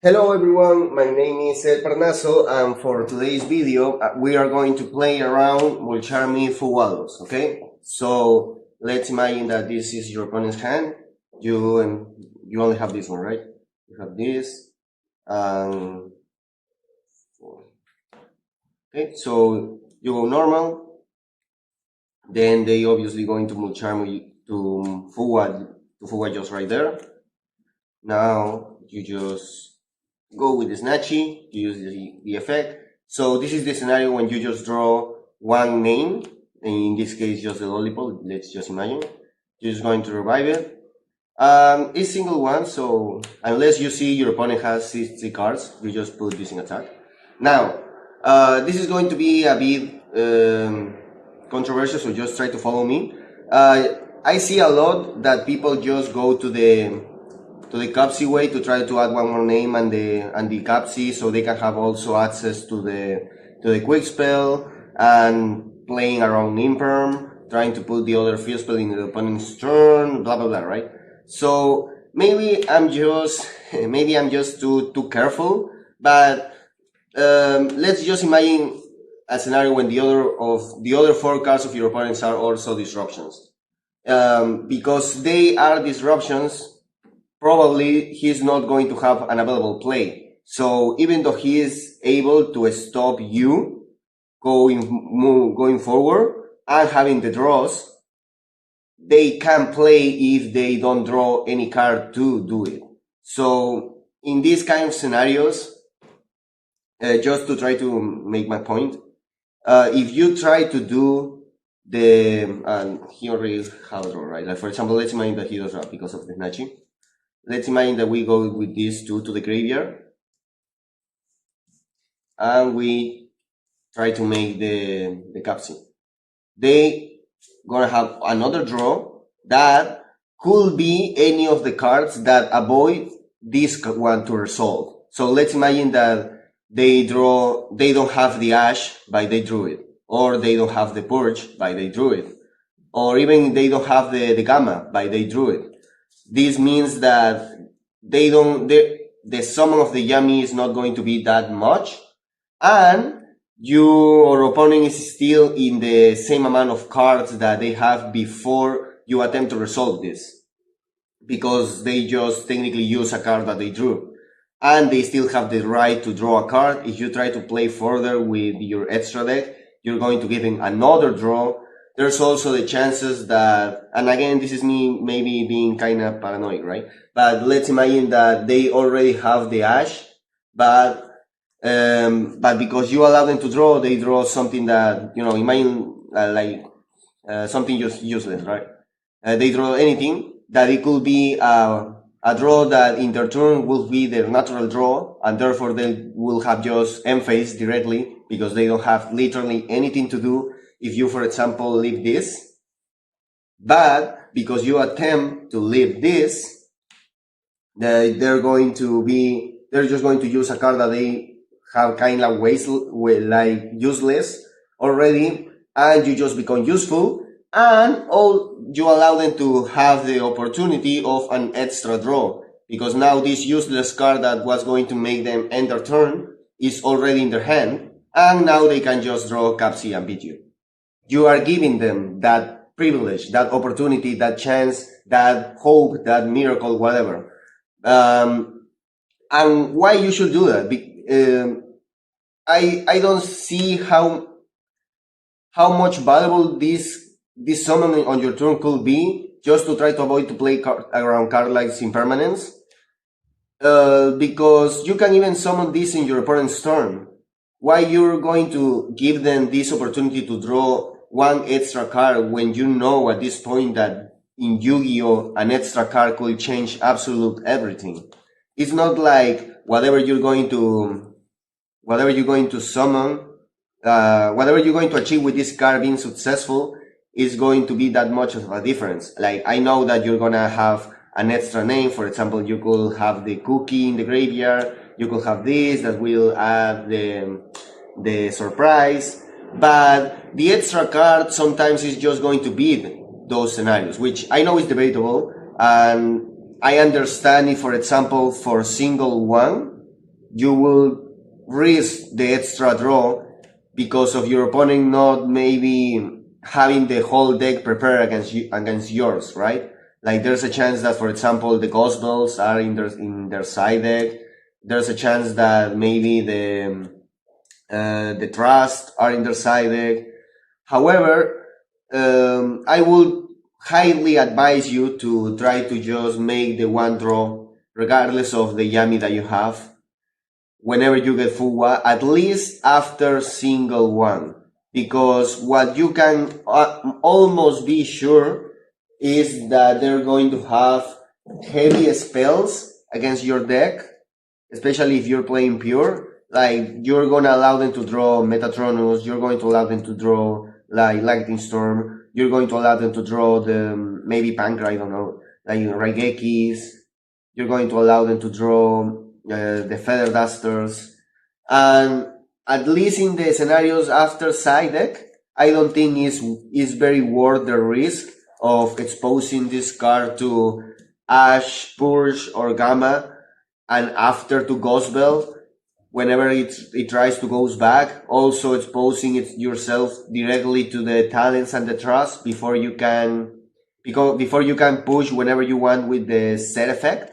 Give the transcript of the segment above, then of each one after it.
Hello everyone, my name is El Parnaso, and for today's video we are going to play around Mulcharmi Fuwa, okay? So let's imagine that this is your opponent's hand. You only have this one, right? You have this, okay, so you go normal, then they obviously going to Mulcharmi to Fuwa just right there. Now you just go with the snatchy, you use the effect. So this is the scenario when you just draw one name, and in this case just the lollipop, let's just imagine. You're just going to revive it. It's single one, so unless you see your opponent has 60 cards, you just put this in attack. Now, this is going to be a bit controversial, so just try to follow me. I see a lot that people just go to the capsi way to try to add one more name and the capsi, so they can have also access to the quick spell and playing around imperm, trying to put the other field spell in the opponent's turn, blah blah blah, right? So maybe I'm just too careful, but let's just imagine a scenario when the other four cards of your opponents are also disruptions, because they are disruptions. Probably he's not going to have an available play. So even though he is able to stop you going forward and having the draws, they can play if they don't draw any card to do it. So in these kind of scenarios, just to try to make my point, if you try to do he already has a draw, right? Like for example, let's imagine that he does draw because of the snatching. Let's imagine that we go with these two to the graveyard and we try to make the capsi. They gonna have another draw that could be any of the cards that avoid this one to resolve. So let's imagine that they don't have the Ash, but they drew it, or they don't have the Purge, but they drew it, or even they don't have the Gamma, but they drew it. This means that the summon of the Yami is not going to be that much, and your opponent is still in the same amount of cards that they have before you attempt to resolve this, because they just technically use a card that they drew, and they still have the right to draw a card. If you try to play further with your extra deck, you're going to give him another draw. There's also the chances that, and again, this is me maybe being kind of paranoid, right? But let's imagine that they already have the Ash, but because you allow them to draw, they draw something that, imagine something just useless, right? They draw anything that it could be a draw that in their turn will be their natural draw, and therefore they will have just M-phase directly because they don't have literally anything to do if you, for example, leave this. But because you attempt to leave this, they're just going to use a card that they have kind of useless already, and you just become useful, and you allow them to have the opportunity of an extra draw, because now this useless card that was going to make them end their turn is already in their hand, and now they can just draw capsi and beat you. You are giving them that privilege, that opportunity, that chance, that hope, that miracle, whatever. And why you should do that? I don't see how much valuable this summoning on your turn could be, just to try to avoid to play around card like impermanence. Because you can even summon this in your opponent's turn. Why you're going to give them this opportunity to draw one extra card when you know at this point that in Yu-Gi-Oh! An extra card could change absolute everything? It's not like whatever you're going to summon, whatever you're going to achieve with this card being successful is going to be that much of a difference. Like, I know that you're gonna have an extra name. For example, you could have the cookie in the graveyard, you could have this that will add the surprise, but the extra card sometimes is just going to beat those scenarios, which I know is debatable, and I understand if, for example, for single one, you will risk the extra draw because of your opponent not maybe having the whole deck prepared against yours, right? Like there's a chance that, for example, the Ghost Bells are in their side deck. There's a chance that maybe the Trust are in their side deck. However, I would highly advise you to try to just make the one draw, regardless of the Yami that you have, whenever you get Fuwa, at least after single one. Because what you can almost be sure is that they're going to have heavy spells against your deck, especially if you're playing pure. Like, you're going to allow them to draw Metatronus, you're going to allow them to draw like Lightning Storm, you're going to allow them to draw the maybe Pancra, I don't know, like Raigekis, you're going to allow them to draw the Feather Dusters, and at least in the scenarios after side deck, I don't think is very worth the risk of exposing this card to Ash, Purge, or Gamma, and after to Ghost Bell, whenever it tries to goes back, also exposing yourself directly to the talents and the trust before you can push whenever you want with the set effect,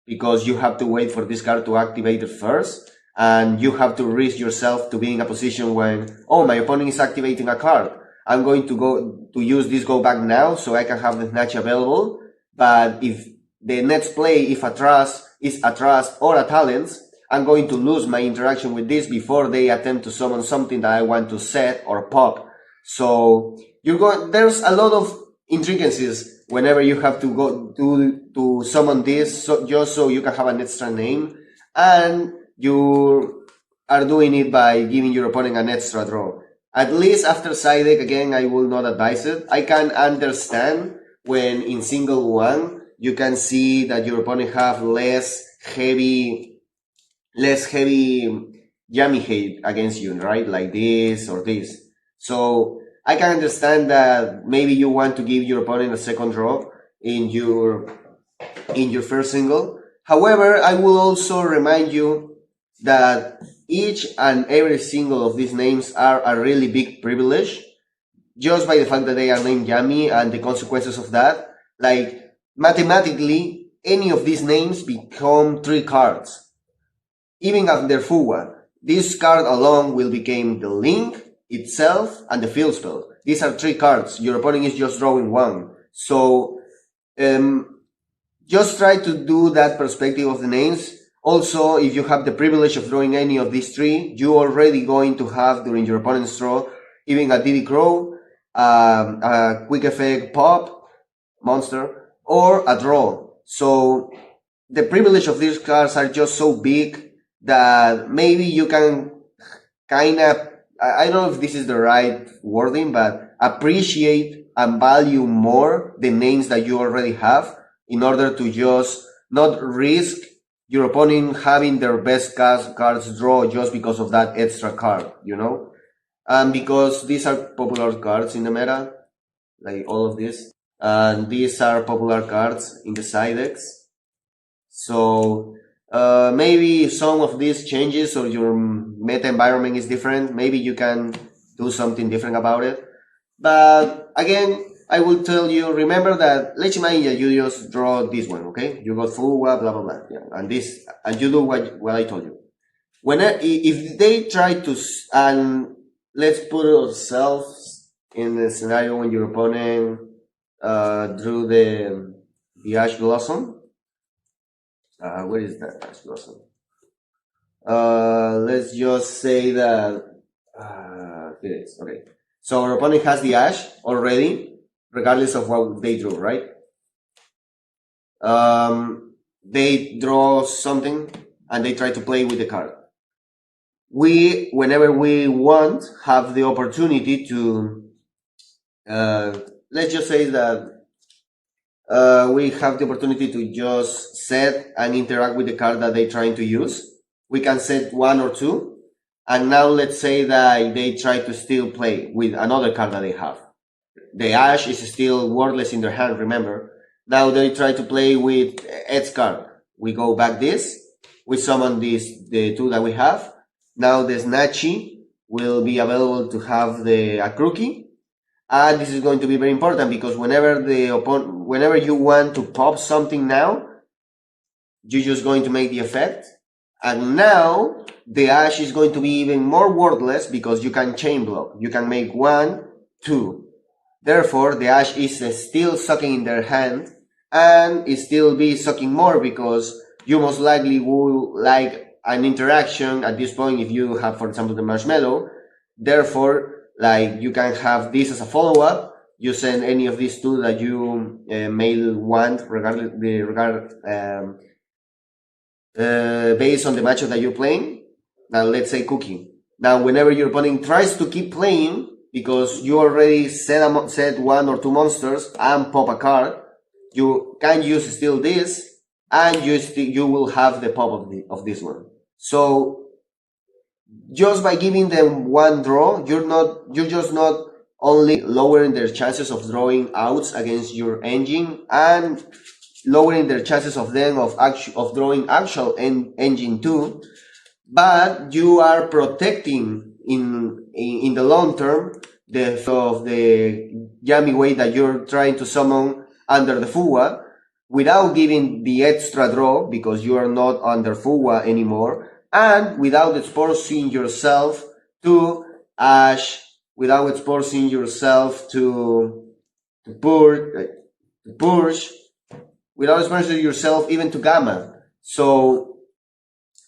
because you have to wait for this card to activate it first, and you have to risk yourself to be in a position when, oh, my opponent is activating a card, I'm going to use this go back now so I can have the Snatch available. But if the next play, if a trust is a trust or a talent, I'm going to lose my interaction with this before they attempt to summon something that I want to set or pop. So there's a lot of intricacies whenever you have to go to summon this, just so you can have an extra name, and you are doing it by giving your opponent an extra draw. At least after side deck, again, I will not advise it. I can understand when in single one, you can see that your opponent have less heavy Yami hate against you, right? Like this or this. So I can understand that maybe you want to give your opponent a second draw in your first single. However, I will also remind you that each and every single of these names are a really big privilege, just by the fact that they are named Yami and the consequences of that. Like, mathematically, any of these names become 3 cards. Even after Fuwa, this card alone will become the link itself and the field spell. These are 3 cards. Your opponent is just drawing 1. So, just try to do that perspective of the names. Also, if you have the privilege of drawing any of these 3, you're already going to have during your opponent's draw even a Diddy Crow, a quick effect pop monster, or a draw. So the privilege of these cards are just so big that maybe you can kind of, I don't know if this is the right wording, but appreciate and value more the names that you already have, in order to just not risk your opponent having their best cards draw just because of that extra card, you know? And because these are popular cards in the meta, like all of this, and these are popular cards in the side decks. So maybe some of these changes or your meta environment is different, maybe you can do something different about it. But again, I will tell you, remember that let's imagine you just draw this one, okay? You got Fuwa, blah, blah, blah, yeah, and you do what I told you. If they try to, and let's put ourselves in the scenario when your opponent drew the Ash Blossom. Where is that Ash Blossom? Let's just say that, here it is, okay. So our opponent has the Ash already, regardless of what they drew, right? They draw something and they try to play with the card. We, whenever we want, have the opportunity to, let's just say that we have the opportunity to just set and interact with the card that they're trying to use. We can set 1 or 2. And now let's say that they try to still play with another card that they have. The Ash is still worthless in their hand, remember. Now they try to play with Ed's card. We go back this, we summon the two that we have. Now the Snatchy will be available to have the Akruki. And this is going to be very important because whenever you want to pop something now, you're just going to make the effect. And now the Ash is going to be even more worthless because you can chain block. You can make 1, 2. Therefore, the Ash is still sucking in their hand and it still be sucking more because you most likely will like an interaction at this point if you have, for example, the Marshmallow. Therefore, like you can have this as a follow-up. You send any of these two that you may want, based on the matchup that you're playing. Now, let's say Cookie. Now, whenever your opponent tries to keep playing, because you already set 1 or 2 monsters and pop a card, you can use still this, and you will have the pop of this one. So, just by giving them 1 draw, you're just not only lowering their chances of drawing outs against your engine and lowering their chances of them of drawing actual engine too, but you are protecting in the long term the yummy way that you're trying to summon under the Fuwa without giving the extra draw because you are not under Fuwa anymore, and without exposing yourself to Ash, without exposing yourself to Purge, without exposing yourself even to Gamma. So,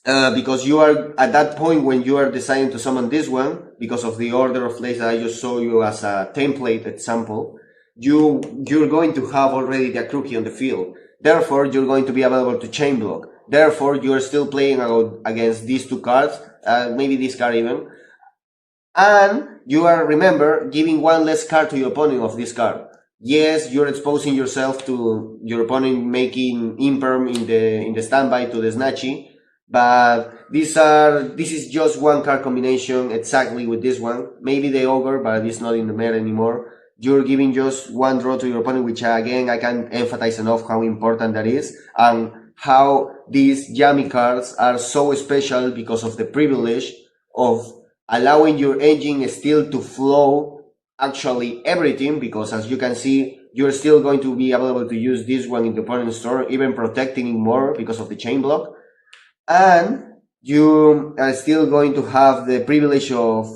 because you are at that point when you are deciding to summon this one, because of the order of plays that I just showed you as a template example, you're going to have already the Akruki on the field. Therefore, you're going to be available to chain block. Therefore, you're still playing against these 2 cards, maybe this card even. And you are, remember, giving 1 less card to your opponent of this card. Yes, you're exposing yourself to your opponent making imperm in the standby to the Snatchy, but this is just 1 card combination exactly with this one. Maybe the Ogre, but it's not in the meta anymore. You're giving just 1 draw to your opponent, which again, I can't emphasize enough how important that is, and how these yummy cards are so special because of the privilege of allowing your engine still to flow actually everything, because as you can see, you're still going to be available to use this one in the opponent's store, even protecting it more because of the chain block. And you are still going to have the privilege of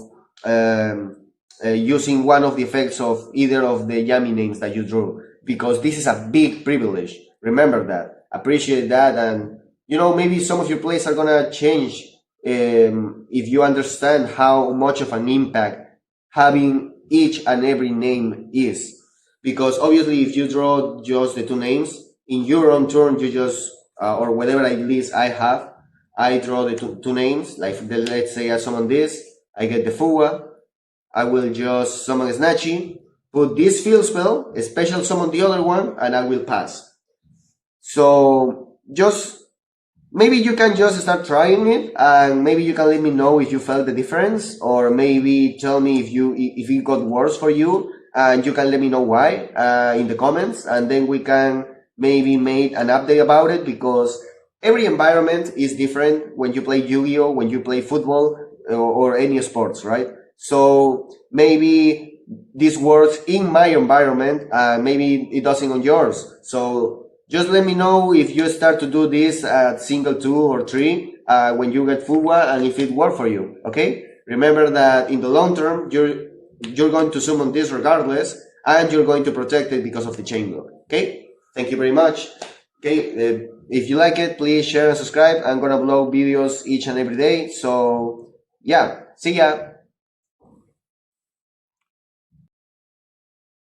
using one of the effects of either of the yummy names that you drew, because this is a big privilege. Remember that. Appreciate that, and maybe some of your plays are gonna change if you understand how much of an impact having each and every name is. Because obviously, if you draw just the 2 names in your own turn, you just or whatever list I have, I draw the two names. Like let's say I summon this, I get the Fuwa. I will just summon Snatchy, put this field spell, special summon the other one, and I will pass. So just maybe you can just start trying it, and maybe you can let me know if you felt the difference, or maybe tell me if it got worse for you, and you can let me know why in the comments, and then we can maybe make an update about it, because every environment is different when you play Yu-Gi-Oh, when you play football or any sports, right? So maybe this works in my environment, maybe it doesn't on yours. So just let me know if you start to do this at single 2 or 3 when you get Fuwa, and if it worked for you. Okay, remember that in the long term you're going to summon this regardless, and you're going to protect it because of the chain block. Okay, thank you very much. Okay, if you like it, please share and subscribe. I'm gonna upload videos each and every day. So yeah, see ya.